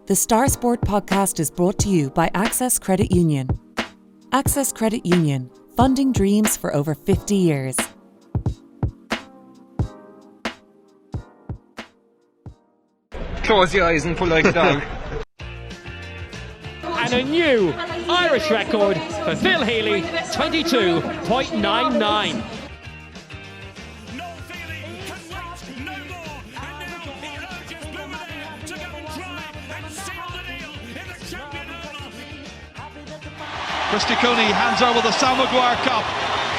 The Star Sport podcast is brought to you by Access Credit Union. Access Credit Union, funding dreams for over 50 years. Close your eyes and pull like a dog. And a new Irish record for Phil Healy, 22.99. Christy Cooney hands over the Maguire Cup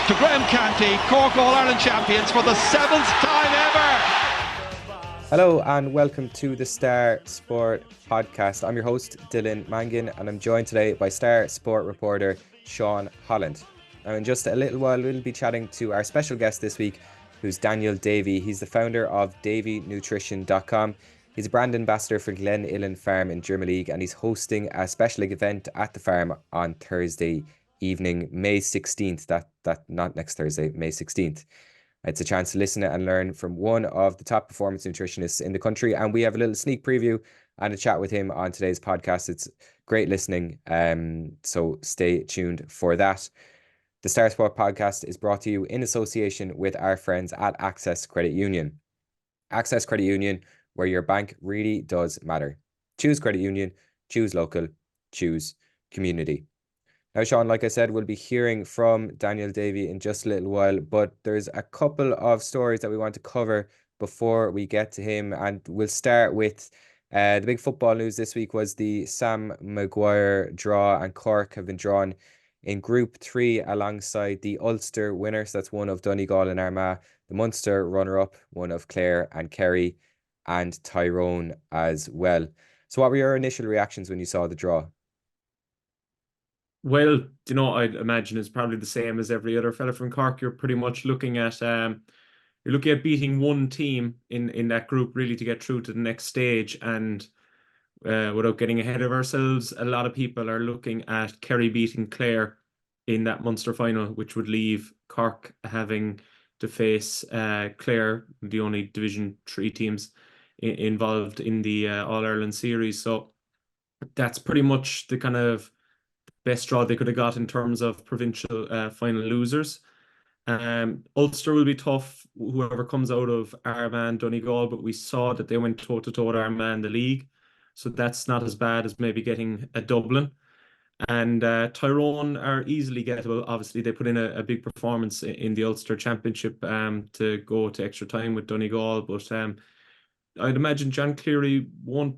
to Graham Canty, Cork All-Ireland champions for the 7th time ever. Hello and welcome to the Star Sport podcast. I'm your host Dylan Mangan and I'm joined today by Star Sport reporter Sean Holland. Now in just a little while we'll be chatting to our special guest this week, who's Daniel Davey. He's the founder of DaveyNutrition.com. He's a brand ambassador for Glenilen farm in Drimoleague and he's hosting a special event at the farm on Thursday evening, May 16th. That not next Thursday, May 16th. It's a chance to listen and learn from one of the top performance nutritionists in the country, and we have a little sneak preview and a chat with him on today's podcast. It's great listening, so stay tuned for that. The Star Sport podcast is brought to you in association with our friends at Access Credit Union. Access Credit Union, where your bank really does matter. Choose credit union, choose local, choose community. Now, Sean, like I said, we'll be hearing from Daniel Davey in just a little while, but there's a couple of stories that we want to cover before we get to him. And we'll start with the big football news this week was the Sam Maguire draw, and Cork have been drawn in Group 3 alongside the Ulster winners. That's one of Donegal and Armagh, the Munster runner-up, one of Clare and Kerry and Tyrone as well. So what were your initial reactions when you saw the draw? Well, I'd imagine it's probably the same as every other fella from Cork. You're pretty much looking at beating one team in that group really to get through to the next stage. And without getting ahead of ourselves, a lot of people are looking at Kerry beating Clare in that Munster final, which would leave Cork having to face Clare, the only Division 3 teams involved in the All-Ireland series. So that's pretty much the kind of best draw they could have got in terms of provincial final losers. Ulster will be tough, whoever comes out of Armagh and Donegal, but we saw that they went toe-to-toe with Armagh in the league, so that's not as bad as maybe getting a Dublin. And Tyrone are easily gettable. Obviously, they put in a big performance in the Ulster Championship to go to extra time with Donegal, but I'd imagine John Cleary won't,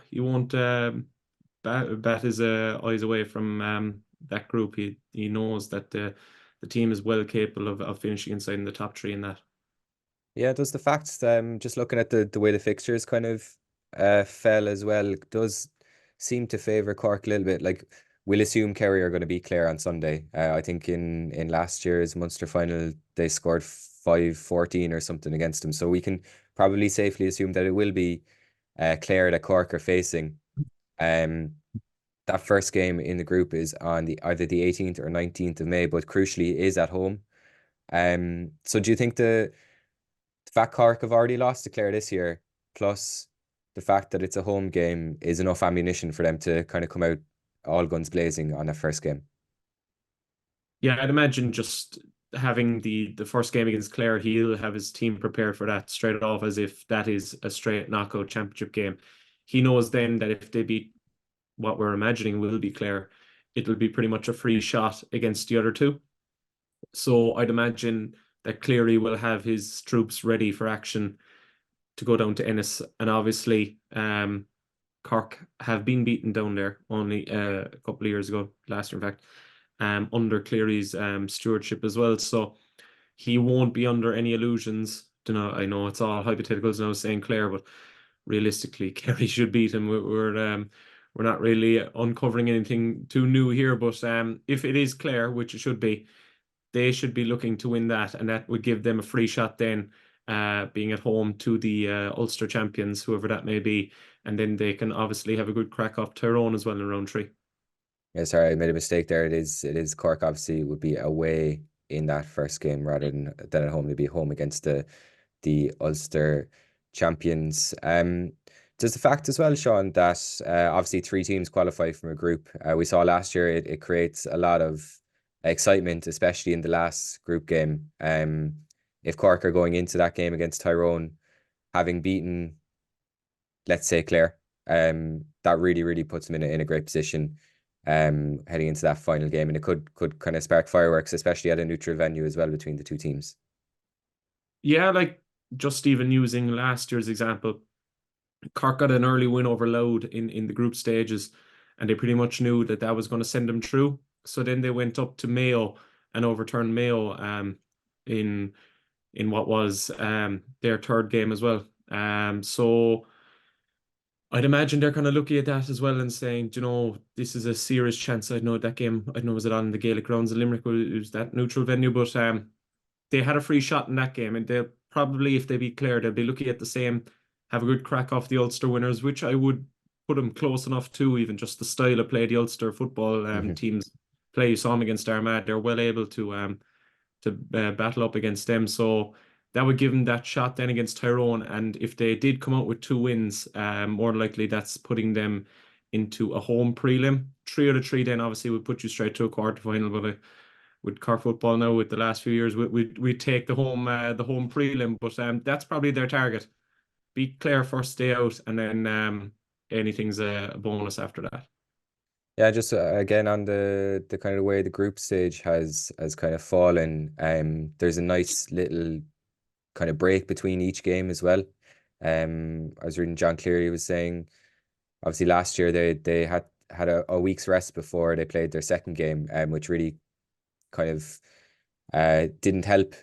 he won't bat his eyes away from that group. He knows that the team is well capable of finishing inside in the top 3 in that. Yeah, does the fact just looking at the way the fixtures kind of fell as well does seem to favour Cork a little bit. Like, we'll assume Kerry are going to beat Clare on Sunday. I think in last year's Munster final they scored 5-14 or something against them, so we can probably safely assume that it will be Clare that Cork are facing. That first game in the group is on either the 18th or 19th of May, but crucially is at home. So do you think the fact Cork have already lost to Clare this year, plus the fact that it's a home game, is enough ammunition for them to kind of come out all guns blazing on that first game? Yeah, I'd imagine just having the first game against Clare, he'll have his team prepared for that straight off, as if that is a straight knockout championship game. He knows then that if they beat what we're imagining will be Clare, it'll be pretty much a free shot against the other two. So I'd imagine that Cleary will have his troops ready for action to go down to Ennis. And obviously, Cork have been beaten down there only a couple of years ago, last year in fact, under Cleary's stewardship as well. So he won't be under any illusions. I know it's all hypotheticals now saying Clare, but realistically, Kerry should beat him. We're not really uncovering anything too new here, but if it is Clare, which it should be, they should be looking to win that, and that would give them a free shot then, being at home to the Ulster champions, whoever that may be, and then they can obviously have a good crack off Tyrone as well in round 3. Yeah, sorry, I made a mistake there. It is Cork obviously would be away in that first game rather than at home. They'd be home against the Ulster champions. Does the fact as well, Sean, that obviously three teams qualify from a group, we saw last year, it creates a lot of excitement, especially in the last group game. If Cork are going into that game against Tyrone, having beaten, let's say, Clare, that really, really puts them in a great position heading into that final game. And it could kind of spark fireworks, especially at a neutral venue as well between the two teams. Yeah, like just even using last year's example, Cork got an early win over Louth in the group stages, and they pretty much knew that that was going to send them through. So then they went up to Mayo and overturned Mayo in what was their third game as well. So I'd imagine they're kind of looking at that as well and saying, you know, this is a serious chance. I know that game, I know was it on the Gaelic grounds in Limerick, it was that neutral venue, but they had a free shot in that game, and they'll probably, if they beat Clare, they'll be looking at the same, have a good crack off the Ulster winners, which I would put them close enough to, even just the style of play the Ulster football teams play. You saw them against Armagh; they're well able to battle up against them. So that would give them that shot then against Tyrone. And if they did come out with 2 wins, more likely that's putting them into a home prelim. 3 out of 3 then obviously would put you straight to a quarter final. But with Cork football now, with the last few years, we take the home prelim. But that's probably their target. Beat Clare first day out, and then anything's a bonus after that. Yeah, just again on the kind of way the group stage has kind of fallen. There's a nice little kind of break between each game as well. I was reading John Cleary was saying, obviously last year they had a week's rest before they played their second game, which really kind of didn't help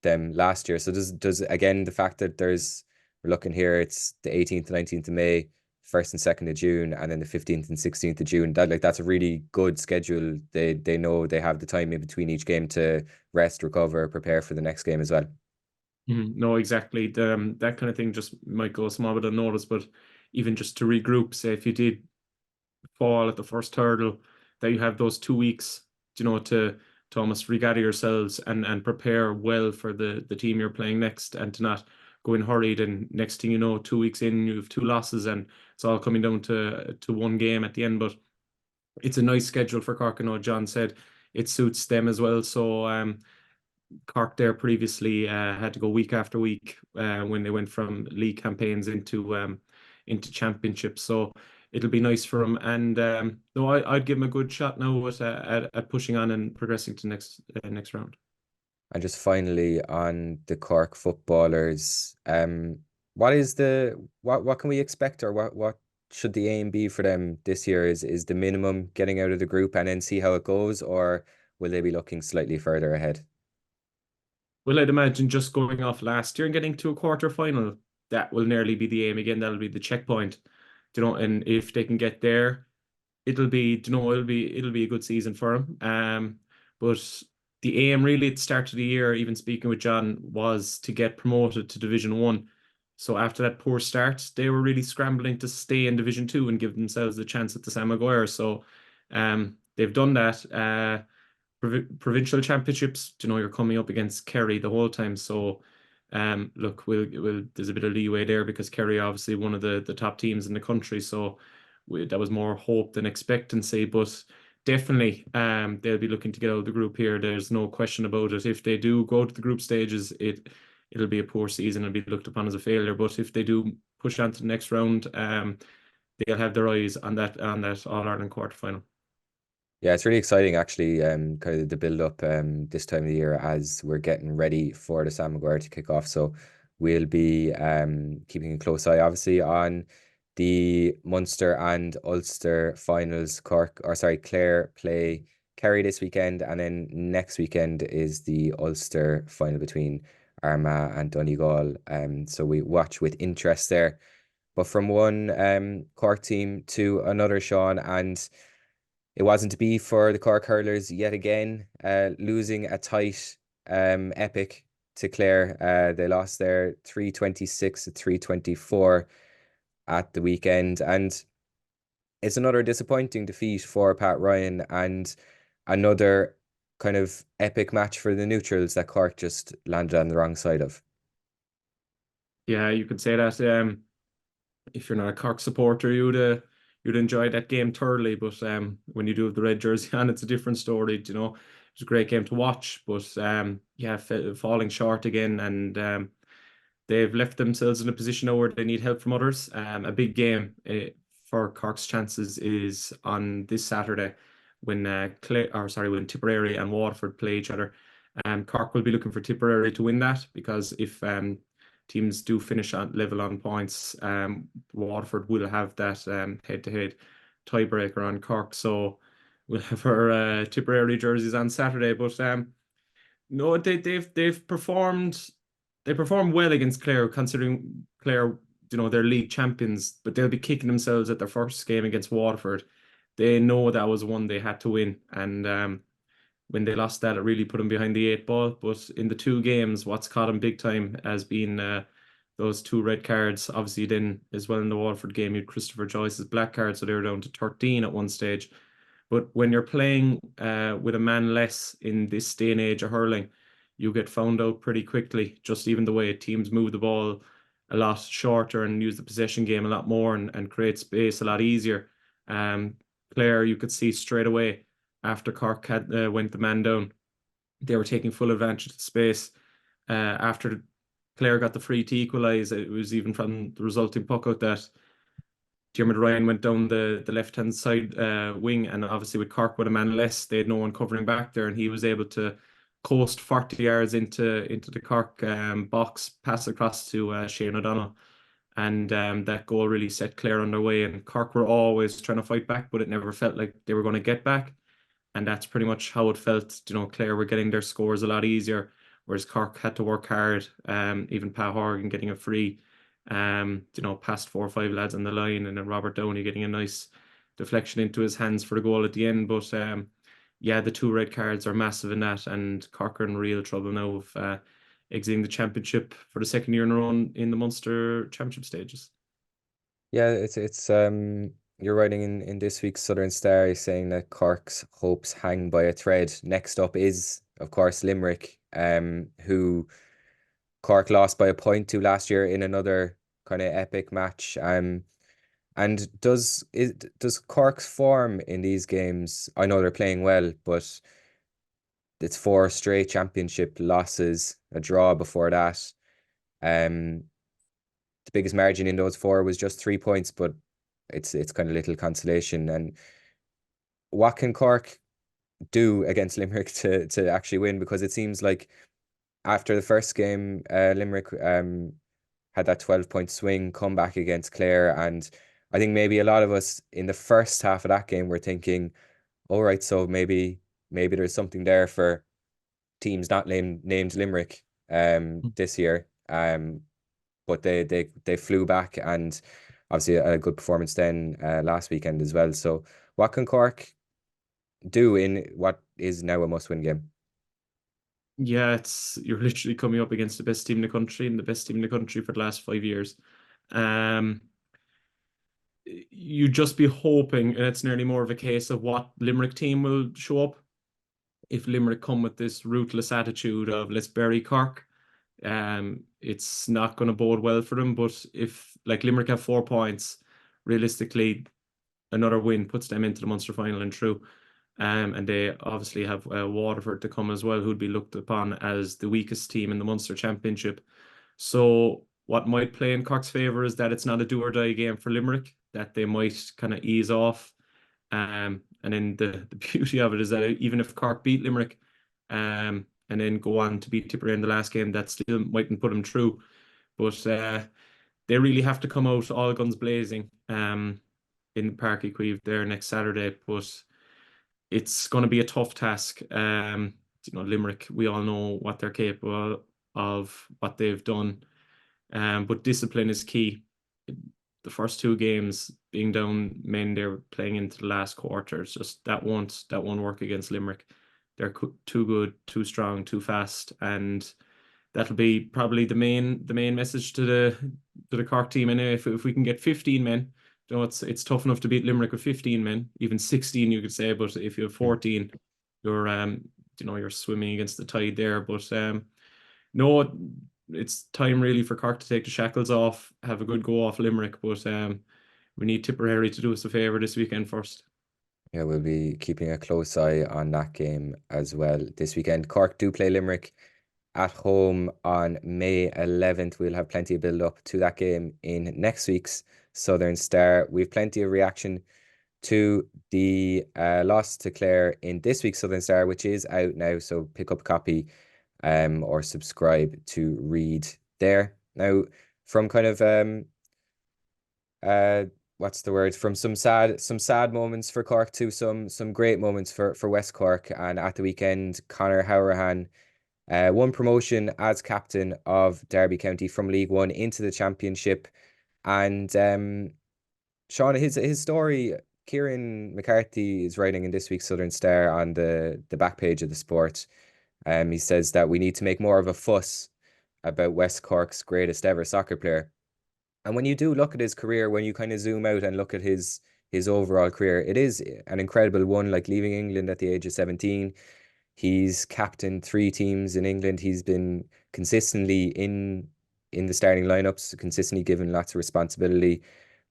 them last year. So does again the fact that we're looking here, it's the 18th and 19th of May, 1st and 2nd of June, and then the 15th and 16th of June. That's a really good schedule. They know they have the time in between each game to rest, recover, prepare for the next game as well. No, exactly. That kind of thing just might go small bit unnoticed, but even just to regroup, say if you did fall at the first hurdle, that you have those 2 weeks, you know, to almost regather yourselves and prepare well for the team you're playing next, and to not go in hurried, and next thing you know, 2 weeks in, you have 2 losses and it's all coming down to one game at the end. But it's a nice schedule for Cork. I know John said it suits them as well. So Cork there previously had to go week after week when they went from league campaigns into championships. So it'll be nice for them. And no, I'd give them a good shot now at pushing on and progressing to next round. And just finally on the Cork footballers, what can we expect, or what should the aim be for them this year? Is the minimum getting out of the group and then see how it goes, or will they be looking slightly further ahead? Well, I'd imagine just going off last year and getting to a quarter final, that will nearly be the aim again. That'll be the checkpoint, you know. And if they can get there, it'll be, you know, it'll be a good season for them. But the aim really at the start of the year, even speaking with John, was to get promoted to Division 1. So after that poor start, they were really scrambling to stay in Division 2 and give themselves a chance at the Sam Maguire. So they've done that. Provincial championships, you know, you're coming up against Kerry the whole time. So look, there's a bit of leeway there, because Kerry are obviously one of the top teams in the country. So that was more hope than expectancy. But definitely they'll be looking to get out of the group here. There's no question about it. If they do go to the group stages, it'll be a poor season and be looked upon as a failure. But if they do push on to the next round, they'll have their eyes on that All-Ireland quarter-final. Yeah, it's really exciting actually, kind of the build up this time of the year as we're getting ready for the Sam Maguire to kick off. So we'll be keeping a close eye obviously on the Munster and Ulster finals. Clare play Kerry this weekend, and then next weekend is the Ulster final between Armagh and Donegal. So we watch with interest there. But from one Cork team to another, Sean, and it wasn't to be for the Cork hurlers yet again, losing a tight epic to Clare. They lost their 326 to 324 at the weekend, and it's another disappointing defeat for Pat Ryan, and another kind of epic match for the neutrals that Cork just landed on the wrong side of. Yeah, you could say that. if you're not a Cork supporter, you'd enjoy that game thoroughly. But when you do have the red jersey on, it's a different story. You know, it was a great game to watch, but yeah, falling short again, and they've left themselves in a position now where they need help from others. A big game for Cork's chances is on this Saturday when when Tipperary and Waterford play each other. Cork will be looking for Tipperary to win that, because if teams do finish on level on points, Waterford will have that head-to-head tiebreaker on Cork. So we'll have our Tipperary jerseys on Saturday. But no, they've performed. They performed well against Clare, considering Clare, you know, they're league champions, but they'll be kicking themselves at their first game against Waterford. They know that was one they had to win, and when they lost that, it really put them behind the 8 ball. But in the 2 games, what's caught them big time has been those 2 red cards. Obviously, then as well in the Waterford game, you had Christopher Joyce's black card, so they were down to 13 at one stage. But when you're playing with a man less in this day and age of hurling, you get found out pretty quickly. Just even the way teams move the ball a lot shorter and use the possession game a lot more, and create space a lot easier. Clare, you could see straight away after Cork had went the man down, they were taking full advantage of the space. After Clare got the free to equalise, it was even from the resulting puck out that Diarmuid Ryan went down the left-hand side wing, and obviously with Cork with a man less, they had no one covering back there, and he was able to coast 40 yards into the Cork box, pass across to Shane O'Donnell, and that goal really set Clare on their way. And Cork were always trying to fight back, but it never felt like they were going to get back. And that's pretty much how it felt. You know, Clare were getting their scores a lot easier, whereas Cork had to work hard. Even Pat Horgan getting a free, you know, past 4 or 5 lads on the line, and then Robert Downey getting a nice deflection into his hands for the goal at the end. But yeah, the 2 red cards are massive in that, and Cork are in real trouble now of exiting the championship for the 2nd year in a row in the Munster Championship stages. Yeah, it's you're writing in this week's Southern Star saying that Cork's hopes hang by a thread. Next up is, of course, Limerick, who Cork lost by a point to last year in another kind of epic match. And does Cork's form in these games? I know they're playing well, but it's 4 straight championship losses, a draw before that. The biggest margin in those 4 was just 3 points, but it's kind of little consolation. And what can Cork do against Limerick to actually win? Because it seems like after the first game, Limerick had that 12-point swing comeback against Clare, and I think maybe a lot of us in the first half of that game were thinking, all right, so maybe there's something there for teams not named Limerick this year. But they flew back, and obviously a good performance then last weekend as well. So what can Cork do in what is now a must-win game? Yeah, you're literally coming up against the best team in the country, and the best team in the country for the last 5 years. You just be hoping, and it's nearly more of a case of what Limerick team will show up. If Limerick come with this ruthless attitude of let's bury Cork, it's not going to bode well for them. But if like Limerick have 4 points, realistically, another win puts them into the Munster final and through. And they obviously have Waterford to come as well, who'd be looked upon as the weakest team in the Munster Championship. So what might play in Cork's favour is that it's not a do or die game for Limerick, that they might kind of ease off. And then the beauty of it is that even if Cork beat Limerick, and then go on to beat Tipperary in the last game, that still mightn't put them through. But they really have to come out all guns blazing in Páirc Uí Chaoimh there next Saturday. But it's going to be a tough task. You know, Limerick, we all know what they're capable of, what they've done. But discipline is key. The first 2 games being down men, they're playing into the last quarter. It's just that won't work against Limerick. They're too good, too strong, too fast, and that'll be probably the main message to the Cork team. And if we can get 15 men, you know, it's tough enough to beat Limerick with 15 men, even 16 you could say. But if you have 14, you're you know, you're swimming against the tide there. But no, it's time really for Cork to take the shackles off, have a good go off Limerick, but we need Tipperary to do us a favour this weekend first. Yeah, we'll be keeping a close eye on that game as well this weekend. Cork do play Limerick at home on May 11th. We'll have plenty of build up to that game in next week's Southern Star. We've plenty of reaction to the loss to Clare in this week's Southern Star, which is out now. So pick up a copy or subscribe to read there. Now, from kind of what's the word? From some sad moments for Cork to some great moments for West Cork. And at the weekend, Conor Hourahan won promotion as captain of Derby County from League One into the Championship. And Sean, his story, Kieran McCarthy is writing in this week's Southern Star on the back page of the Sport. He says that we need to make more of a fuss about West Cork's greatest ever soccer player. And when you do look at his career, when you kind of zoom out and look at his overall career, it is an incredible one. Like leaving England at the age of 17, he's captained 3 teams in England. He's been consistently in the starting lineups, consistently given lots of responsibility,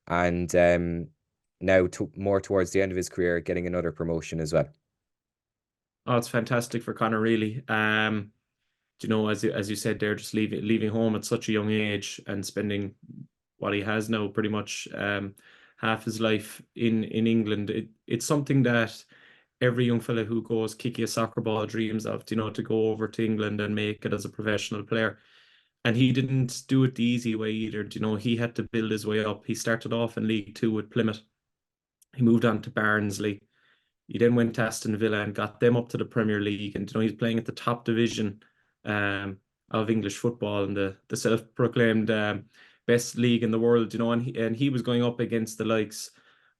and now more towards the end of his career, getting another promotion as well. Oh, it's fantastic for Conor, really. You know, as you said there, just leaving home at such a young age and spending what he has now pretty much half his life in England. It's something that every young fella who goes kicky a soccer ball dreams of, you know, to go over to England and make it as a professional player. And he didn't do it the easy way either. You know, he had to build his way up. He started off in League Two with Plymouth. He moved on to Barnsley. He then went to Aston Villa and got them up to the Premier League. And, you know, he's playing at the top division of English football and the self-proclaimed best league in the world, you know, and he was going up against the likes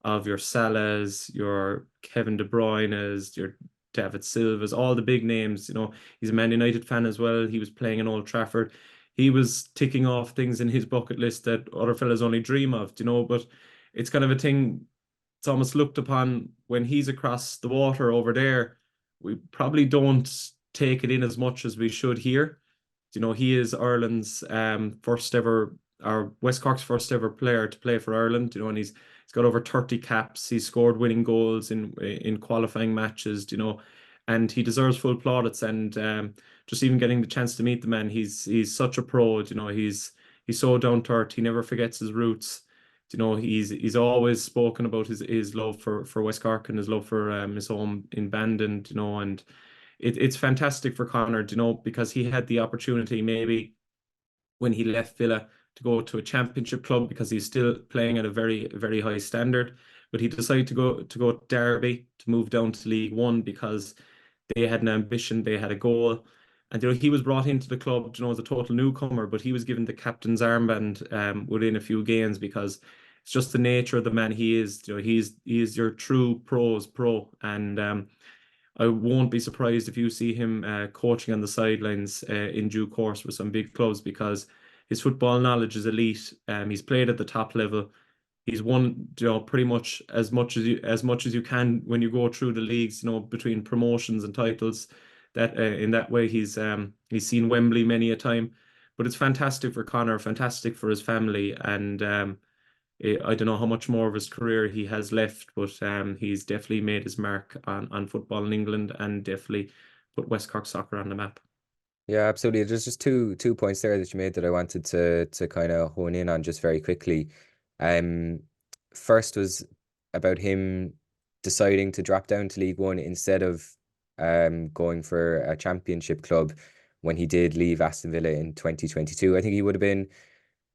of your Salahs, your Kevin De Bruyne's, your David Silva's, all the big names. You know, he's a Man United fan as well. He was playing in Old Trafford. He was ticking off things in his bucket list that other fellas only dream of, you know, but it's kind of a thing, it's almost looked upon when he's across the water over there. We probably don't take it in as much as we should here. You know, he is Ireland's first ever, or West Cork's first ever player to play for Ireland, you know, and he's got over 30 caps. He's scored winning goals in qualifying matches, you know, and he deserves full plaudits. And just even getting the chance to meet the man, he's such a pro, you know, he's so down to earth. He never forgets his roots. You know, he's always spoken about his love for West Cork and his love for his home in Bandon, you know, and it's fantastic for Conor, you know, because he had the opportunity maybe when he left Villa to go to a championship club because he's still playing at a very, very high standard. But he decided to go to Derby, to move down to League One because they had an ambition, they had a goal. And, you know, he was brought into the club, you know, as a total newcomer, but he was given the captain's armband within a few games because it's just the nature of the man he is. You know, he is your true pro's pro. And I won't be surprised if you see him coaching on the sidelines in due course with some big clubs because his football knowledge is elite. He's played at the top level. He's won, you know, pretty much as much as you can when you go through the leagues, you know, between promotions and titles. That in that way he's seen Wembley many a time. But it's fantastic for Conor, fantastic for his family, and I don't know how much more of his career he has left, but he's definitely made his mark on football in England and definitely put West Cork soccer on the map. Yeah, absolutely. There's just two points there that you made that I wanted to kind of hone in on just very quickly. First was about him deciding to drop down to League One instead of going for a championship club when he did leave Aston Villa in 2022. I think he would have been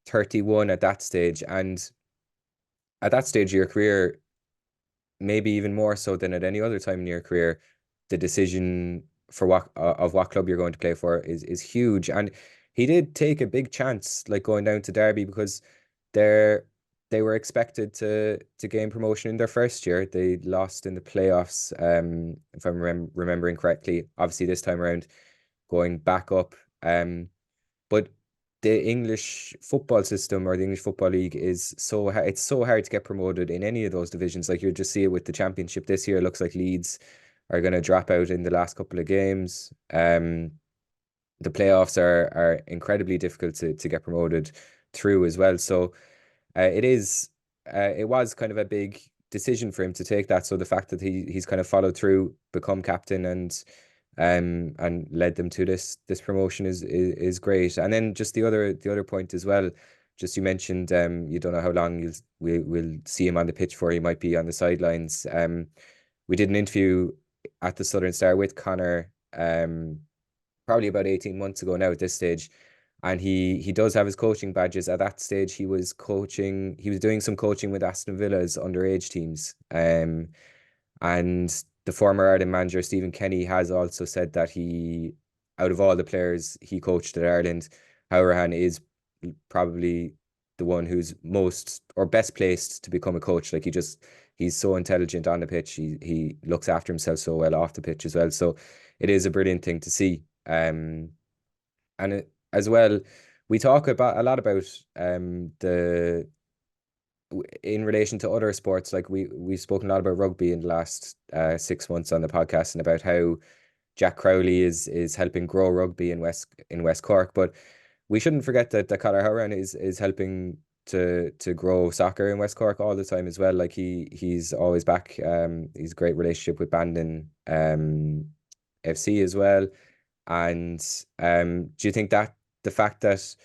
31 at that stage, and at that stage of your career, maybe even more so than at any other time in your career, the decision for what club you're going to play for is huge. And he did take a big chance, like going down to Derby, because they were expected to gain promotion in their first year. They lost in the playoffs, if I'm remembering correctly. Obviously, this time around, going back up. But the English football system or the English Football League is so hard. It's so hard to get promoted in any of those divisions. Like you just see it with the Championship this year. It looks like Leeds are going to drop out in the last couple of games. the playoffs are incredibly difficult to get promoted through as well. So it was kind of a big decision for him to take that. So the fact that he's kind of followed through, become captain, and led them to this promotion is great. And then just the other point as well, just you mentioned you don't know how long we'll see him on the pitch for. He might be on the sidelines. We did an interview at the Southern Star with Conor probably about 18 months ago now at this stage, and he does have his coaching badges. At that stage he was doing some coaching with Aston Villa's underage teams, and the former Ireland manager Stephen Kenny has also said that out of all the players he coached at Ireland, Howrahan is probably the one who's most or best placed to become a coach. Like he's so intelligent on the pitch. He looks after himself so well off the pitch as well. So it is a brilliant thing to see. As well, we talk a lot about in relation to other sports. Like we've spoken a lot about rugby in the last 6 months on the podcast, and about how Jack Crowley is helping grow rugby in West Cork. But we shouldn't forget that Conor Howrahan is helping to grow soccer in West Cork all the time as well. Like he's always back. He's a great relationship with Bandon FC as well. And do you think that the fact that,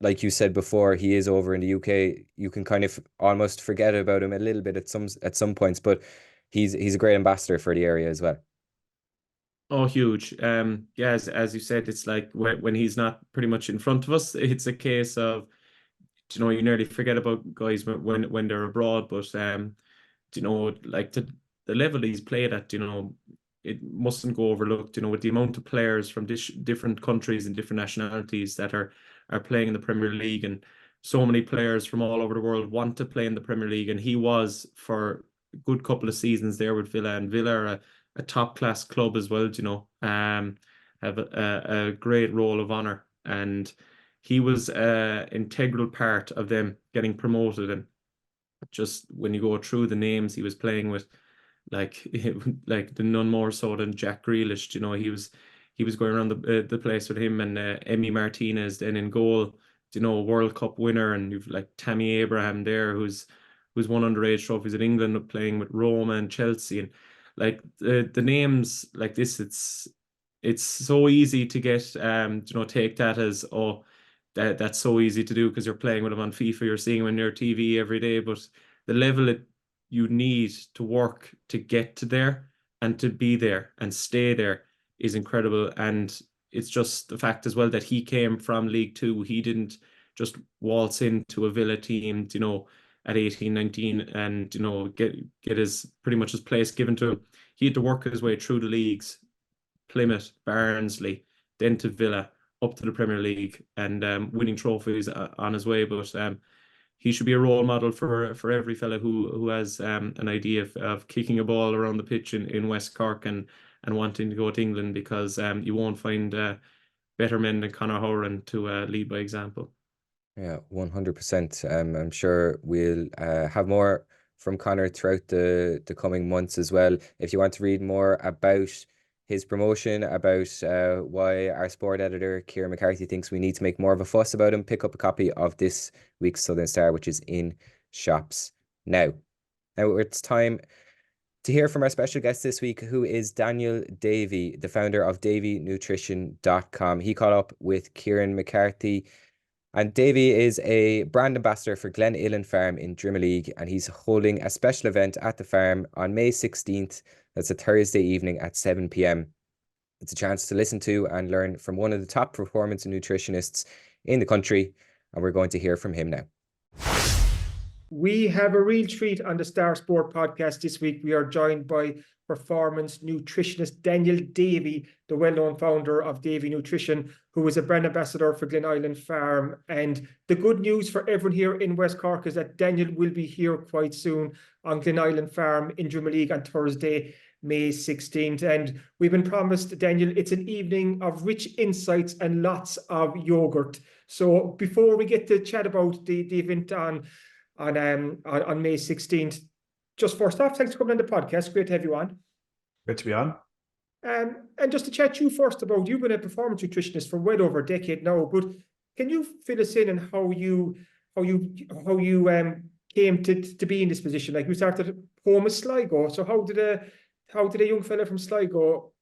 like you said before, he is over in the UK, you can kind of almost forget about him a little bit at some points, but he's a great ambassador for the area as well. Oh, huge. Yeah, as you said, it's like when he's not pretty much in front of us, it's a case of, you nearly forget about guys when they're abroad. But like the level he's played at, it mustn't go overlooked. With the amount of players from different countries and different nationalities that are playing in the Premier League, and so many players from all over the world want to play in the Premier League, and he was for a good couple of seasons there with Villa, and Villa are a top class club as well. Have a great role of honor, and he was an integral part of them getting promoted. And just when you go through the names he was playing with, like the none more so than Jack Grealish. He was going around the place with him, and Emi Martinez then in goal. World Cup winner, and you've like Tammy Abraham there, who's won underage trophies in England, playing with Roma and Chelsea, and like the names like this. It's so easy to get take that as that's so easy to do because you're playing with them on FIFA, you're seeing them on your TV every day, but the level you need to work to get to there and to be there and stay there is incredible. And it's just the fact as well that he came from League Two. He didn't just waltz into a Villa team, at 18, 19 and, get his pretty much his place given to him. He had to work his way through the leagues, Plymouth, Barnsley, then to Villa, up to the Premier League, and winning trophies on his way. But he should be a role model for every fella who has an idea of kicking a ball around the pitch in West Cork and wanting to go to England, because you won't find better men than Conor Howrahan to lead by example. Yeah, 100%. I'm sure we'll have more from Conor throughout the coming months as well. If you want to read more about his promotion, about why our sport editor Ciara McCarthy thinks we need to make more of a fuss about him, pick up a copy of this week's Southern Star, which is in shops now. Now it's time to hear from our special guest this week, who is Daniel Davey, the founder of DaveyNutrition.com. He caught up with Kieran McCarthy, and Davey is a brand ambassador for Glenilen Farm in Drimoleague, and he's holding a special event at the farm on May 16th. That's a Thursday evening at 7 p.m. It's a chance to listen to and learn from one of the top performance nutritionists in the country, and we're going to hear from him now. We have a real treat on the Star Sport podcast this week. We are joined by performance nutritionist Daniel Davey, the well-known founder of Davey Nutrition, who is a brand ambassador for Glenilen Farm. And the good news for everyone here in West Cork is that Daniel will be here quite soon on Glenilen Farm in Drimoleague on Thursday, May 16th. And we've been promised, Daniel, it's an evening of rich insights and lots of yogurt. So before we get to chat about the event on May 16th, just first off, thanks for coming on the podcast. Great to have you on. Great to be on. And just to chat to you first about, you've been a performance nutritionist for well over a decade now, but can you fill us in on how you came to be in this position? Like, you started home at Sligo, so how did a young fella from Sligo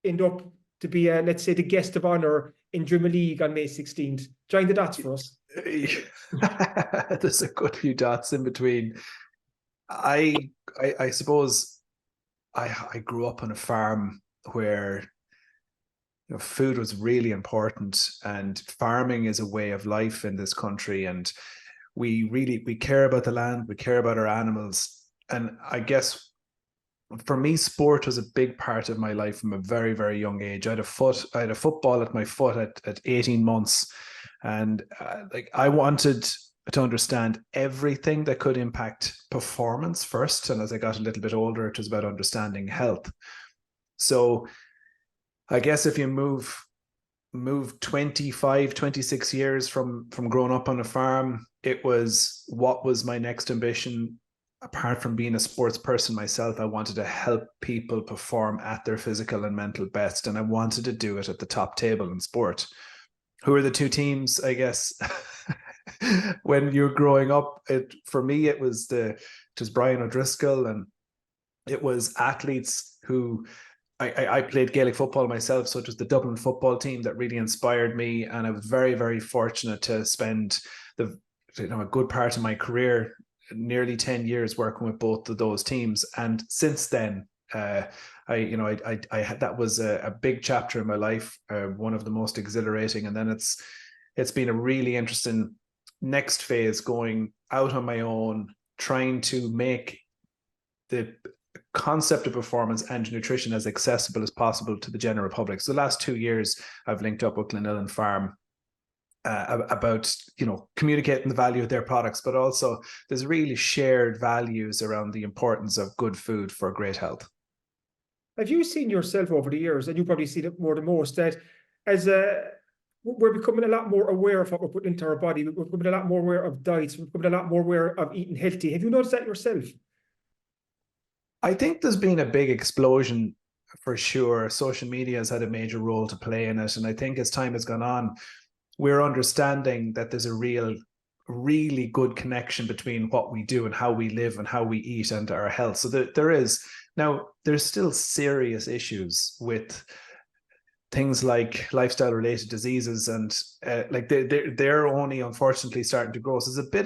end up to be, let's say, the guest of honour in Drimoleague on May 16th? Join the dots for us. There's a good few dots in between. I suppose I grew up on a farm where food was really important, and farming is a way of life in this country, and we care about the land, we care about our animals. And I guess for me, sport was a big part of my life from a very, very young age. I had a football at my foot at 18 months, and I wanted to understand everything that could impact performance first. And as I got a little bit older, it was about understanding health. So I guess if you move 25, 26 years from growing up on a farm, it was, what was my next ambition? Apart from being a sports person myself, I wanted to help people perform at their physical and mental best. And I wanted to do it at the top table in sport. Who are the two teams, I guess, when you're growing up? For me, it was Brian O'Driscoll, and it was athletes who I played Gaelic football myself, so it was the Dublin football team that really inspired me. And I was very, very fortunate to spend a good part of my career, nearly 10 years, working with both of those teams. And since then, that was a big chapter in my life, one of the most exhilarating. And then it's been a really interesting next phase, going out on my own, trying to make the concept of performance and nutrition as accessible as possible to the general public. So the last 2 years, I've linked up with Glenilen Farm about communicating the value of their products, but also there's really shared values around the importance of good food for great health. Have you seen yourself over the years, and you probably see it more than most, that we're becoming a lot more aware of what we're putting into our body, we're becoming a lot more aware of diets, we're becoming a lot more aware of eating healthy? Have you noticed that yourself? I think there's been a big explosion for sure. Social media has had a major role to play in it. And I think as time has gone on, we're understanding that there's a really good connection between what we do and how we live and how we eat and our health. So there's still serious issues with things like lifestyle related diseases, and they're only unfortunately starting to grow. So there's a bit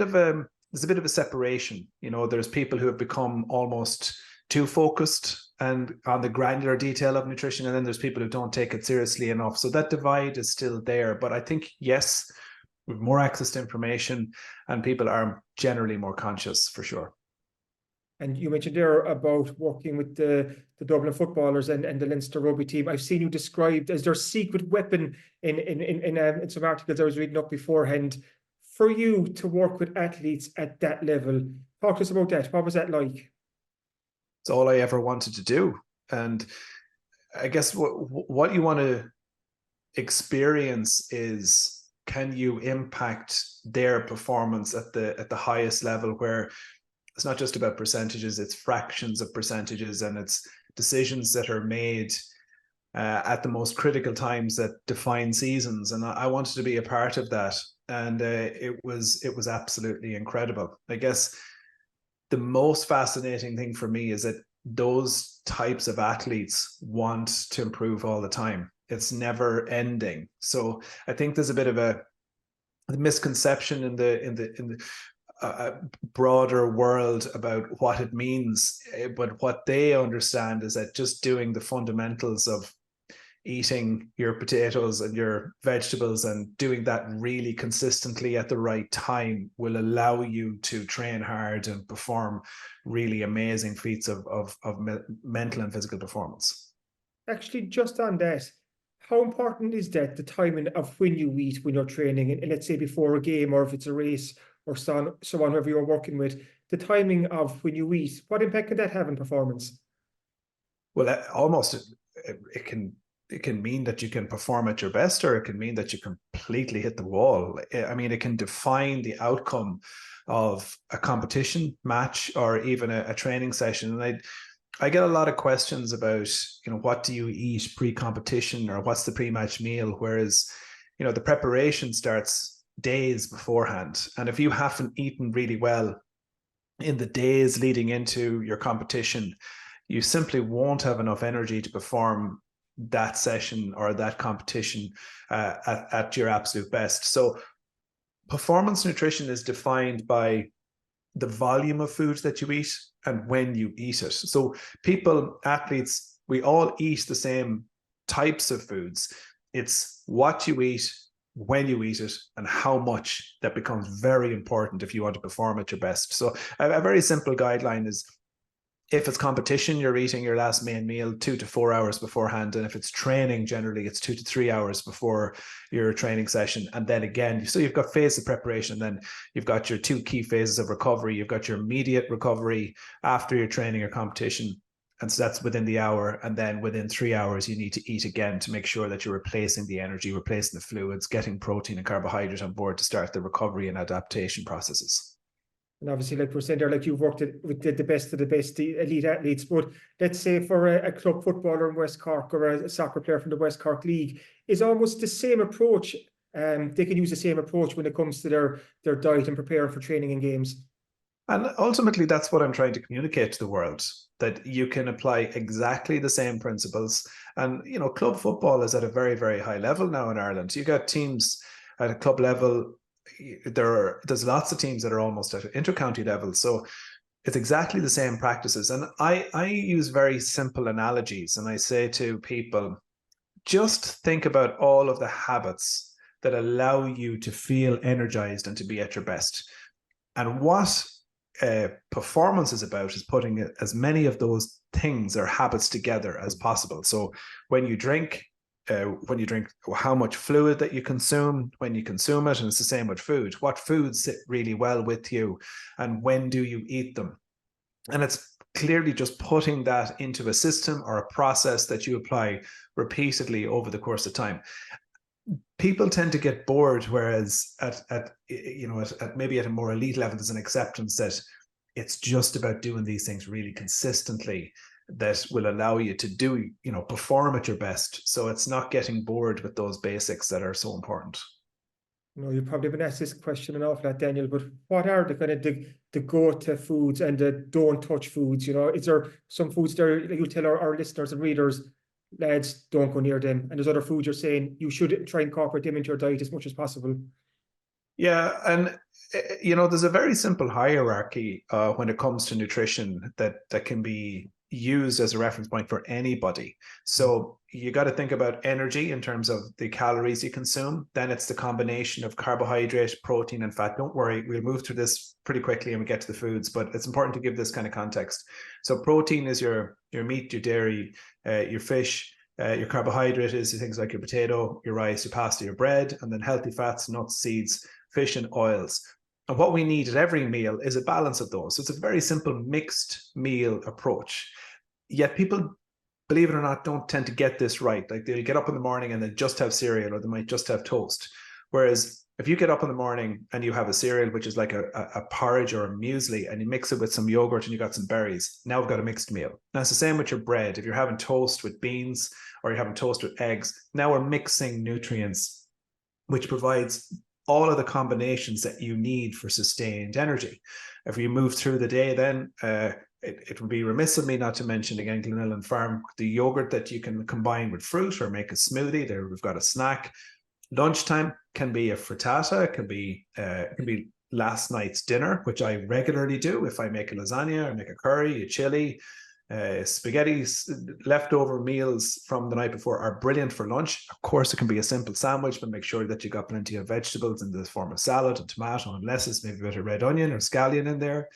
of a separation. There's people who have become almost too focused and on the granular detail of nutrition, and then there's people who don't take it seriously enough. So that divide is still there. But I think, yes, with more access to information, and people are generally more conscious, for sure. And you mentioned there about working with the Dublin footballers and the Leinster rugby team. I've seen you described as their secret weapon in some articles I was reading up beforehand. For you to work with athletes at that level, talk to us about that. What was that like? It's all I ever wanted to do. And I guess what you want to experience is, can you impact their performance at the highest level, where it's not just about percentages, it's fractions of percentages, and it's decisions that are made at the most critical times that define seasons. And I wanted to be a part of that. And it was absolutely incredible. I guess the most fascinating thing for me is that those types of athletes want to improve all the time. It's never ending. So I think there's a bit of a misconception in the broader world about what it means, but what they understand is that just doing the fundamentals of eating your potatoes and your vegetables and doing that really consistently at the right time will allow you to train hard and perform really amazing feats of mental and physical performance. Actually, just on that, how important is that, the timing of when you eat when you're training, and let's say before a game, or if it's a race, or so on, whoever you're working with, the timing of when you eat, what impact can that have on performance? Well, it can mean that you can perform at your best, or it can mean that you completely hit the wall. I mean, it can define the outcome of a competition match or even a training session. And I get a lot of questions about, what do you eat pre-competition or what's the pre-match meal? Whereas, the preparation starts days beforehand. And if you haven't eaten really well in the days leading into your competition, you simply won't have enough energy to perform that session or that competition at your absolute best. So performance nutrition is defined by the volume of food that you eat and when you eat it. So people, athletes, we all eat the same types of foods. It's what you eat, when you eat it, and how much that becomes very important if you want to perform at your best. So a very simple guideline is, if it's competition, you're eating your last main meal 2 to 4 hours beforehand. And if it's training, generally it's 2 to 3 hours before your training session. And then again, so you've got phase of preparation, then you've got your 2 key phases of recovery. You've got your immediate recovery after your training or competition. And so that's within the hour. And then within 3 hours, you need to eat again to make sure that you're replacing the energy, replacing the fluids, getting protein and carbohydrate on board to start the recovery and adaptation processes. And obviously, like we're saying there, like you've worked with the best of the best, the elite athletes. But let's say for a club footballer in West Cork or a soccer player from the West Cork League, is almost the same approach. They can use the same approach when it comes to their diet and preparing for training and games. And ultimately, that's what I'm trying to communicate to the world, that you can apply exactly the same principles. And, club football is at a very, very high level now in Ireland. You got teams at a club level. There's lots of teams that are almost at inter-county level. So it's exactly the same practices. And I use very simple analogies. And I say to people, just think about all of the habits that allow you to feel energized and to be at your best. And what performance is about is putting as many of those things or habits together as possible. So when you drink, how much fluid that you consume when you consume it, and it's the same with food. What foods sit really well with you, and when do you eat them? And it's clearly just putting that into a system or a process that you apply repeatedly over the course of time. People tend to get bored, whereas at maybe at a more elite level, there's an acceptance that it's just about doing these things really consistently that will allow you to perform at your best. So it's not getting bored with those basics that are so important. You've probably been asked this question an awful lot, Daniel, but what are the kind of the go-to foods and the don't touch foods? Is there some foods there you tell our listeners and readers, lads, don't go near them, and there's other foods you're saying you should try and incorporate them into your diet as much as possible? Yeah, and there's a very simple hierarchy when it comes to nutrition that can be used as a reference point for anybody. So you got to think about energy in terms of the calories you consume. Then it's the combination of carbohydrate, protein, and fat. Don't worry, we'll move through this pretty quickly and we get to the foods, but it's important to give this kind of context. So protein is your meat, your dairy, your fish. Your carbohydrate is things like your potato, your rice, your pasta, your bread, and then healthy fats, nuts, seeds, fish, and oils. And what we need at every meal is a balance of those. So it's a very simple mixed meal approach. Yet people, believe it or not, don't tend to get this right. Like they'll get up in the morning and they just have cereal, or they might just have toast. Whereas if you get up in the morning and you have a cereal, which is like a porridge or a muesli, and you mix it with some yogurt and you got some berries, now we've got a mixed meal. Now it's the same with your bread. If you're having toast with beans or you're having toast with eggs, now we're mixing nutrients, which provides all of the combinations that you need for sustained energy. If you move through the day, then it would be remiss of me not to mention again Glenilen Farm, the yogurt that you can combine with fruit or make a smoothie. There we've got a snack. Lunchtime can be a frittata. It can be last night's dinner, which I regularly do. If I make a lasagna or make a curry, a chili, spaghetti, leftover meals from the night before are brilliant for lunch. Of course, it can be a simple sandwich, but make sure that you got plenty of vegetables in the form of salad and tomato and lettuce, maybe a bit of red onion or scallion in there.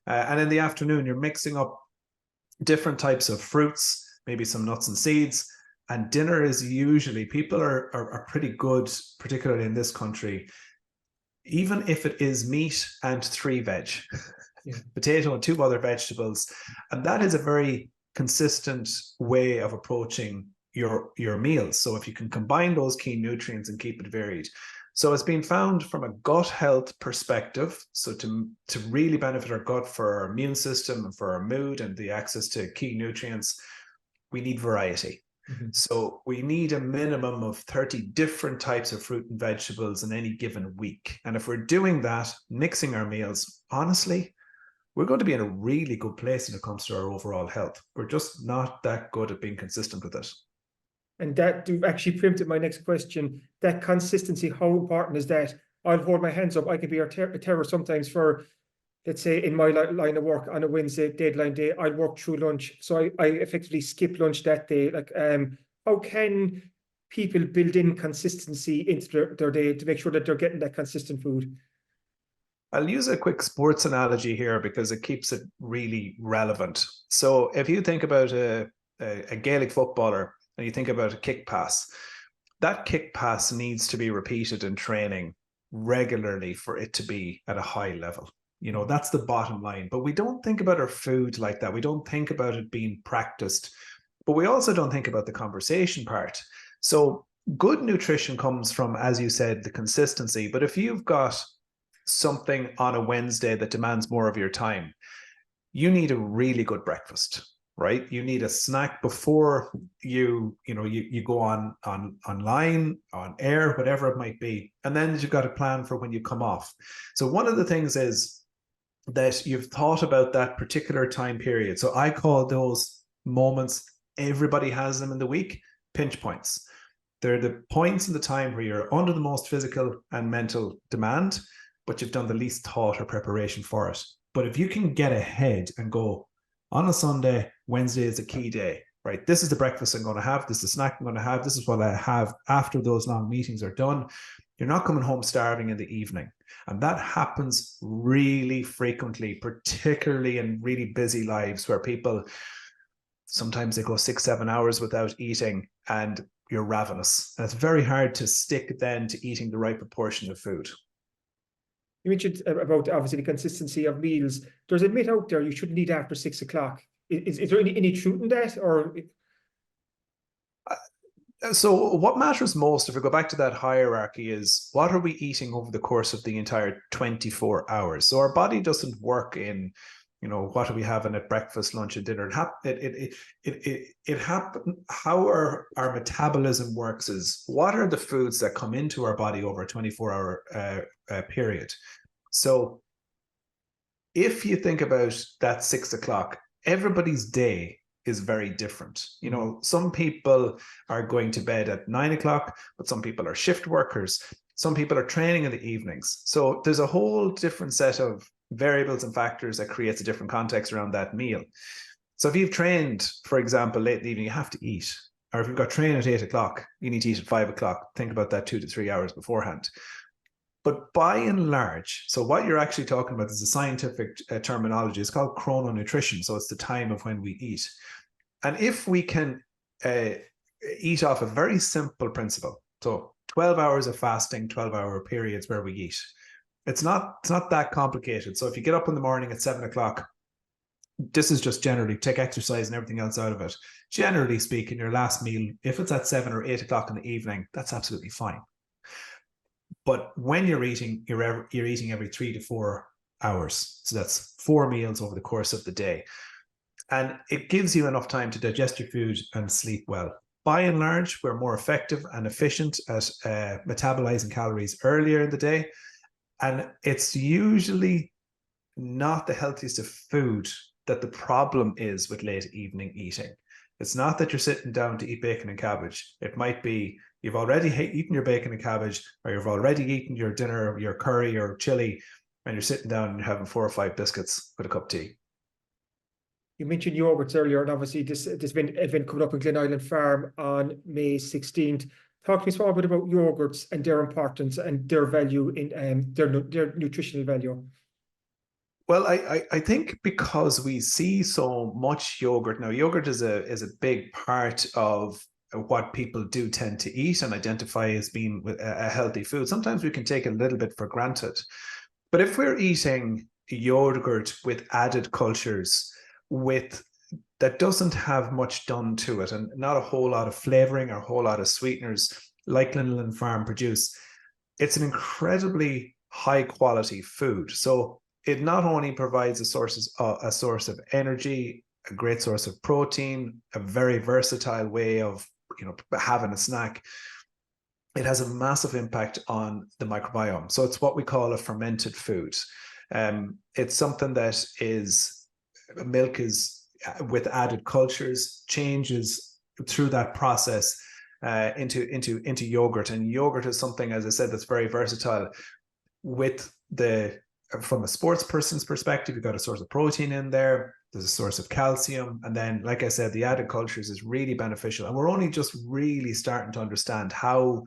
And in the afternoon, you're mixing up different types of fruits, maybe some nuts and seeds. And dinner is usually, people are pretty good, particularly in this country, even if it is meat and 3 veg. Yeah. Potato and 2 other vegetables. And that is a very consistent way of approaching your meals. So if you can combine those key nutrients and keep it varied, So it's been found from a gut health perspective. So to really benefit our gut for our immune system and for our mood and the access to key nutrients, we need variety. So we need a minimum of 30 different types of fruit and vegetables in any given week. And if we're doing that, mixing our meals, honestly, we're going to be in a really good place when it comes to our overall health. We're just not that good at being consistent with it. And that actually preempted my next question. That consistency, how important is that? I'll hold my hands up. I could be a terror sometimes for, let's say, in my line of work on a Wednesday deadline day, I'll work through lunch. So I effectively skip lunch that day. Like, how can people build in consistency into their day to make sure that they're getting that consistent food? I'll use a quick sports analogy here because it keeps it really relevant. So if you think about a Gaelic footballer and you think about a kick pass, that kick pass needs to be repeated in training regularly for it to be at a high level. You know, that's the bottom line. But we don't think about our food like that. We don't think about it being practiced, but we also don't think about the conversation part. So good nutrition comes from, as you said, the consistency. But if you've got something on a Wednesday that demands more of your time, you need a really good breakfast, right? You need a snack before you go online, on air, whatever it might be. And then you've got a plan for when you come off. So one of the things is that you've thought about that particular time period. So I call those moments, everybody has them in the week, pinch points. They're the points in the time where you're under the most physical and mental demand, but you've done the least thought or preparation for it. But if you can get ahead and go, on a Sunday, Wednesday is a key day, right? This is the breakfast I'm going to have. This is the snack I'm going to have. This is what I have after those long meetings are done. You're not coming home starving in the evening. And that happens really frequently, particularly in really busy lives where people, sometimes they go 6-7 hours without eating and you're ravenous. And it's very hard to stick then to eating the right proportion of food. You mentioned about obviously the consistency of meals. There's a myth out there you shouldn't eat after 6 o'clock. Is there any truth in that, or? So what matters most, if we go back to that hierarchy, is what are we eating over the course of the entire 24 hours? So our body doesn't work in, what are we having at breakfast, lunch, and dinner? How our metabolism works is what are the foods that come into our body over a 24-hour period. So if you think about that 6 o'clock, everybody's day is very different. Some people are going to bed at 9 o'clock, but some people are shift workers. Some people are training in the evenings. So there's a whole different set of variables and factors that creates a different context around that meal. So if you've trained, for example, late in the evening, you have to eat. Or if you've got training at 8 o'clock, you need to eat at 5 o'clock. Think about that 2 to 3 hours beforehand. But by and large, so what you're actually talking about is a scientific terminology. It's called chrononutrition. So it's the time of when we eat. And if we can eat off a very simple principle, so 12 hours of fasting, 12-hour periods where we eat, it's not that complicated. So if you get up in the morning at 7 o'clock, this is just generally, take exercise and everything else out of it. Generally speaking, your last meal, if it's at 7 or 8 o'clock in the evening, that's absolutely fine. But when you're eating, you're eating every 3 to 4 hours. So that's 4 meals over the course of the day. And it gives you enough time to digest your food and sleep well. By and large, we're more effective and efficient at metabolizing calories earlier in the day. And it's usually not the healthiest of food that the problem is with late evening eating. It's not that you're sitting down to eat bacon and cabbage. It might be you've already eaten your bacon and cabbage, or you've already eaten your dinner, your curry or chili, and you're sitting down and you're having 4 or 5 biscuits with a cup of tea. You mentioned yogurts earlier, and obviously this event coming up in Glenilen Farm on May 16th. Talk to me small bit about yogurts and their importance and their value in their nutritional value. Well, I think because we see so much yogurt now, yogurt is a big part of what people do tend to eat and identify as being a healthy food. Sometimes we can take a little bit for granted, but if we're eating yogurt with added cultures, that doesn't have much done to it and not a whole lot of flavoring or a whole lot of sweeteners like Glenilen Farm produce, it's an incredibly high quality food. So it not only provides a source of energy, a great source of protein, a very versatile way of, having a snack. It has a massive impact on the microbiome. So it's what we call a fermented food. It's something that milk is with added cultures, changes through that process into yogurt. And yogurt is something, as I said, that's very versatile. From a sports person's perspective, you've got a source of protein in there. There's a source of calcium. And then, like I said, the added cultures is really beneficial. And we're only just really starting to understand how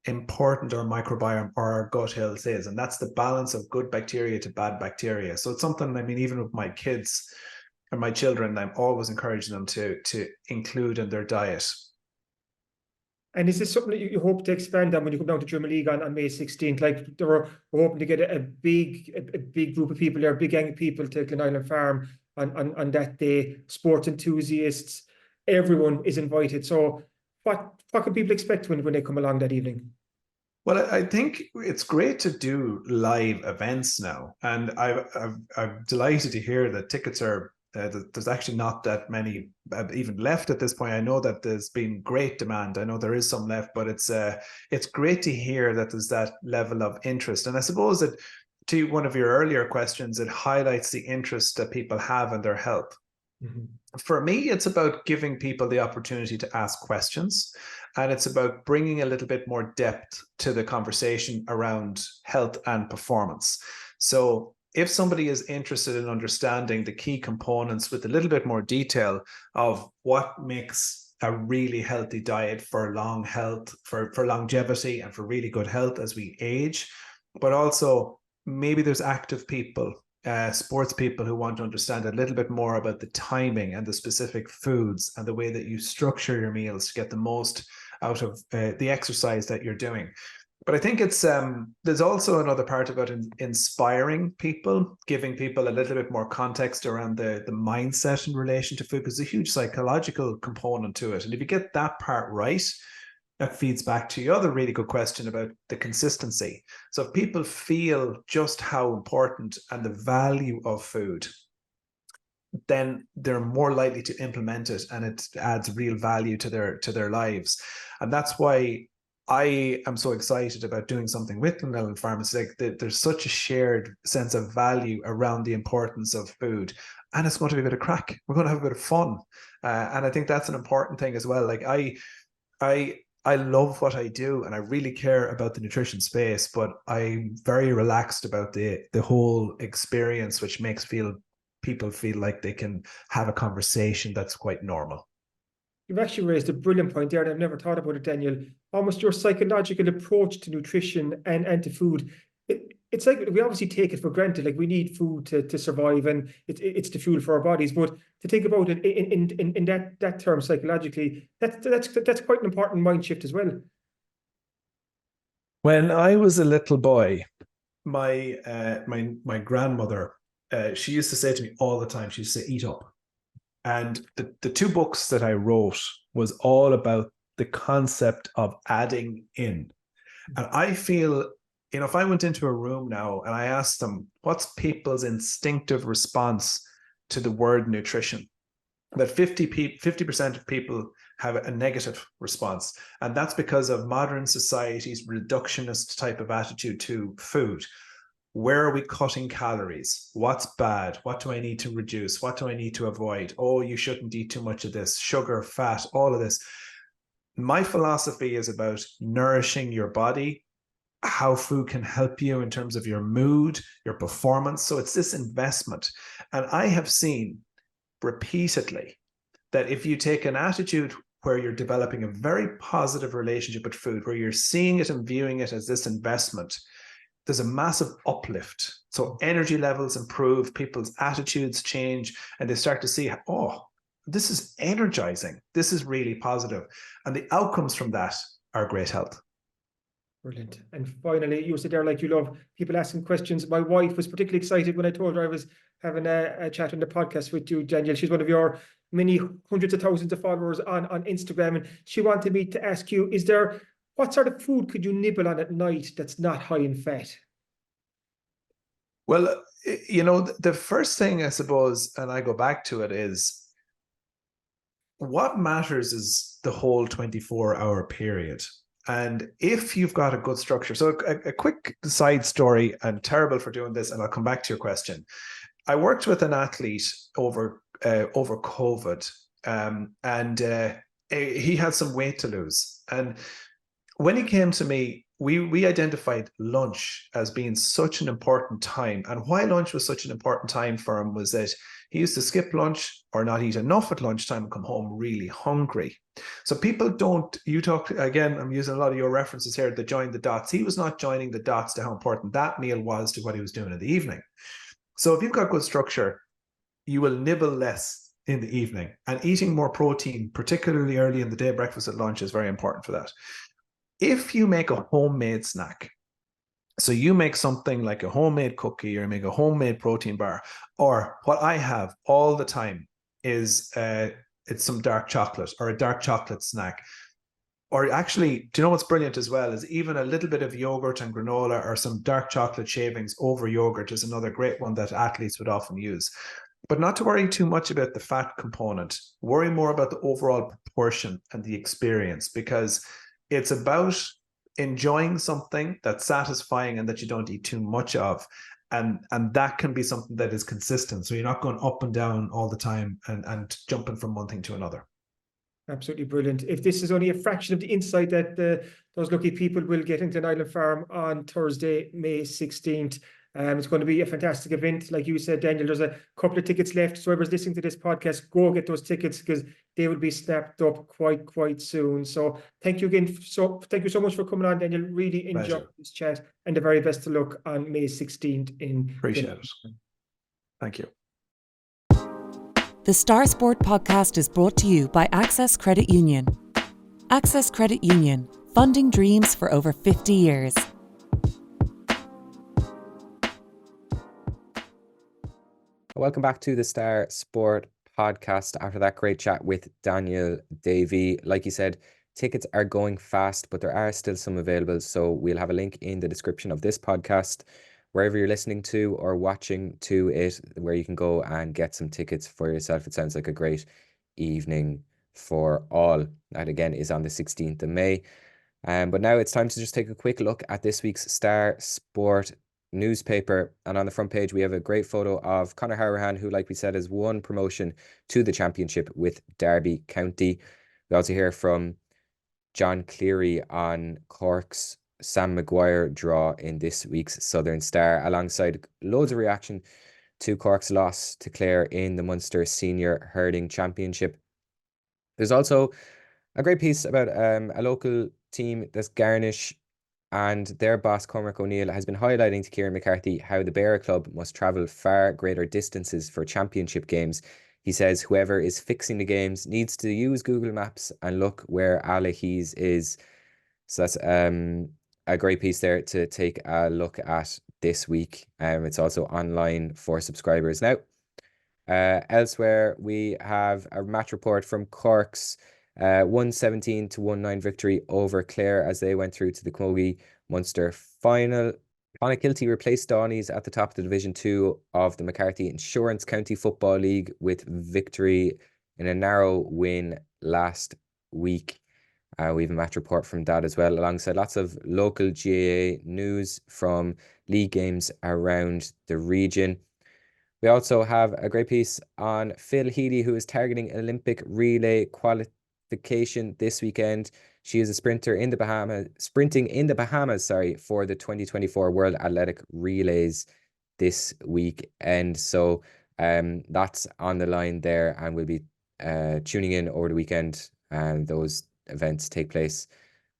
important our microbiome or our gut health is. And that's the balance of good bacteria to bad bacteria. So it's something, even with my kids and my children, I'm always encouraging them to include in their diet. And is this something that you hope to expand on when you come down to Drimoleague on May 16th? Like we're hoping to get a big group of people there, a big gang of people to Glenilen Farm on that day, sports enthusiasts, everyone is invited. So what can people expect when they come along that evening? Well, I think it's great to do live events now. And I'm delighted to hear that tickets are, there's actually not that many even left at this point. I know that there's been great demand. I know there is some left, but it's great to hear that there's that level of interest. And I suppose that, to one of your earlier questions, it highlights the interest that people have in their health. Mm-hmm. For me, it's about giving people the opportunity to ask questions, and it's about bringing a little bit more depth to the conversation around health and performance. So if somebody is interested in understanding the key components with a little bit more detail of what makes a really healthy diet for long health, for longevity and for really good health as we age, but also maybe there's active people, sports people who want to understand a little bit more about the timing and the specific foods and the way that you structure your meals to get the most out of the exercise that you're doing. But I think it's there's also another part about inspiring people, giving people a little bit more context around the mindset in relation to food, because there's a huge psychological component to it. And if you get that part right, that feeds back to your other really good question about the consistency. So if people feel just how important and the value of food, then they're more likely to implement it, and it adds real value to their lives. And that's why I am so excited about doing something with Glenilen Farm. It's like there's such a shared sense of value around the importance of food, and it's going to be a bit of crack. We're going to have a bit of fun, and I think that's an important thing as well. Like I love what I do, and I really care about the nutrition space, but I'm very relaxed about the whole experience, which makes people feel like they can have a conversation that's quite normal. You've actually raised a brilliant point there, and I've never thought about it, Daniel. Almost your psychological approach to nutrition and to food. It's like we obviously take it for granted, like we need food to survive, and it's the fuel for our bodies. But to think about it in that term psychologically, that's quite an important mind shift as well. When I was a little boy, my grandmother, she used to say to me all the time, she used to say, "Eat up." And the two books that I wrote was all about the concept of adding in. And I feel, if I went into a room now and I asked them, what's people's instinctive response to the word nutrition? That 50% of people have a negative response. And that's because of modern society's reductionist type of attitude to food. Where are we cutting calories? What's bad? What do I need to reduce? What do I need to avoid? Oh, you shouldn't eat too much of this, sugar, fat, all of this. My philosophy is about nourishing your body, how food can help you in terms of your mood, your performance. So it's this investment. And I have seen repeatedly that if you take an attitude where you're developing a very positive relationship with food, where you're seeing it and viewing it as this investment, there's a massive uplift. So energy levels improve, people's attitudes change, and they start to see, oh, this is energizing. This is really positive. And the outcomes from that are great health. Brilliant. And finally, you said there, like, you love people asking questions. My wife was particularly excited when I told her I was having a chat on the podcast with you, Daniel. She's one of your many hundreds of thousands of followers on Instagram. And she wanted me to ask you, is there what sort of food could you nibble on at night that's not high in fat? Well, you know, the first thing I suppose, and I go back to it, is what matters is the whole 24-hour period. And if you've got a good structure, so a quick side story, I'm terrible for doing this, and I'll come back to your question. I worked with an athlete over COVID, and he had some weight to lose. And when he came to me, we identified lunch as being such an important time. And why lunch was such an important time for him was that he used to skip lunch or not eat enough at lunchtime and come home really hungry. So people don't, you talk, again, I'm using a lot of your references here to join the dots. He was not joining the dots to how important that meal was to what he was doing in the evening. So if you've got good structure, you will nibble less in the evening, and eating more protein, particularly early in the day, breakfast and lunch, is very important for that. If you make a homemade snack, so you make something like a homemade cookie or make a homemade protein bar, or what I have all the time is it's some dark chocolate or a dark chocolate snack. Or actually, do you know what's brilliant as well is even a little bit of yogurt and granola or some dark chocolate shavings over yogurt is another great one that athletes would often use. But not to worry too much about the fat component, worry more about the overall proportion and the experience, because it's about enjoying something that's satisfying and that you don't eat too much of. And that can be something that is consistent. So you're not going up and down all the time and jumping from one thing to another. Absolutely brilliant. If this is only a fraction of the insight that those lucky people will get into Glenilen Farm on Thursday, May 16th. It's going to be a fantastic event. Like you said, Daniel, there's a couple of tickets left. So whoever's listening to this podcast, go get those tickets because they will be snapped up quite soon. So thank you again. Thank you so much for coming on, Daniel. Really enjoyed this chat, and the very best of luck on May 16th in Appreciate it. Thank you. The Star Sport podcast is brought to you by Access Credit Union. Access Credit Union, funding dreams for over 50 years. Welcome back to the Star Sport podcast after that great chat with Daniel Davey. Like you said, tickets are going fast, but there are still some available. So we'll have a link in the description of this podcast, wherever you're listening to or watching to it, where you can go and get some tickets for yourself. It sounds like a great evening for all. That again is on the 16th of May. But now it's time to just take a quick look at this week's Star Sport newspaper, and on the front page we have a great photo of Conor Harahan, who, like we said, has won promotion to the championship with Derby County. We also hear from John Cleary on Cork's Sam Maguire draw in this week's Southern Star, alongside loads of reaction to Cork's loss to Clare in the Munster Senior Hurling Championship. There's also a great piece about a local team, that's Garnish, and their boss Cormac O'Neill has been highlighting to Kieran McCarthy how the Beara Club must travel far greater distances for championship games. He says whoever is fixing the games needs to use Google Maps and look where Alahees is. So that's a great piece there to take a look at this week. It's also online for subscribers now. Elsewhere, we have a match report from Cork's 117-19 victory over Clare as they went through to the Camogie Munster final. Clonakilty replaced Donnies at the top of the Division 2 of the McCarthy Insurance County Football League with victory in a narrow win last week. We have a match report from that as well, alongside lots of local GAA news from league games around the region. We also have a great piece on Phil Healy, who is targeting Olympic relay qualification this weekend. She is a sprinting in the Bahamas, for the 2024 World Athletic Relays this weekend. So that's on the line there, and we'll be tuning in over the weekend. And those events take place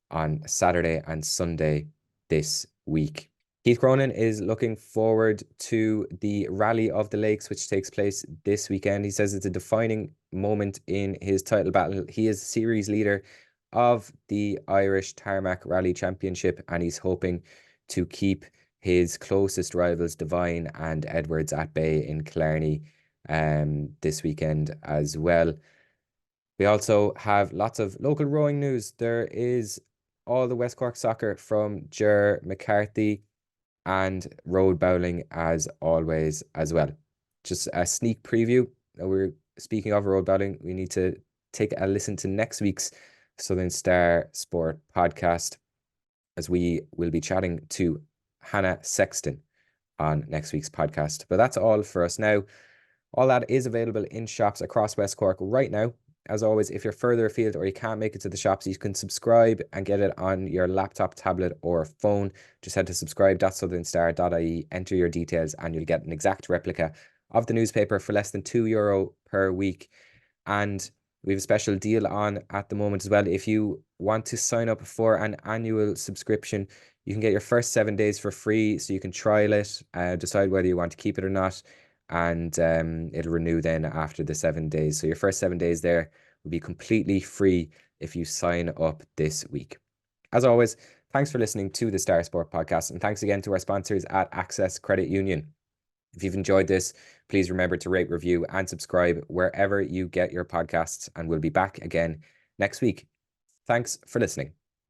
on Saturday and Sunday this week. Keith Cronin is looking forward to the Rally of the Lakes, which takes place this weekend. He says it's a defining moment in his title battle. He is series leader of the Irish Tarmac Rally Championship, and he's hoping to keep his closest rivals, Devine and Edwards, at bay in Killarney this weekend as well. We also have lots of local rowing news. There is all the West Cork soccer from Ger McCarthy, and road bowling as always as well. Just a sneak preview. We're speaking of road bowling, we need to take a listen to next week's Southern Star Sport podcast, as we will be chatting to Hannah Sexton on next week's podcast. But that's all for us now. All that is available in shops across West Cork right now. As always, if you're further afield or you can't make it to the shops, you can subscribe and get it on your laptop, tablet, or phone. Just head to subscribe.southernstar.ie, enter your details, and you'll get an exact replica of the newspaper for less than €2 per week. And we have a special deal on at the moment as well. If you want to sign up for an annual subscription, you can get your first 7 days for free, so you can trial it, decide whether you want to keep it or not, and it'll renew then after the 7 days. So your first 7 days there will be completely free if you sign up this week. As always, thanks for listening to the Star Sport podcast, and thanks again to our sponsors at Access Credit Union. If you've enjoyed this, please remember to rate, review, and subscribe wherever you get your podcasts, and we'll be back again next week. Thanks for listening.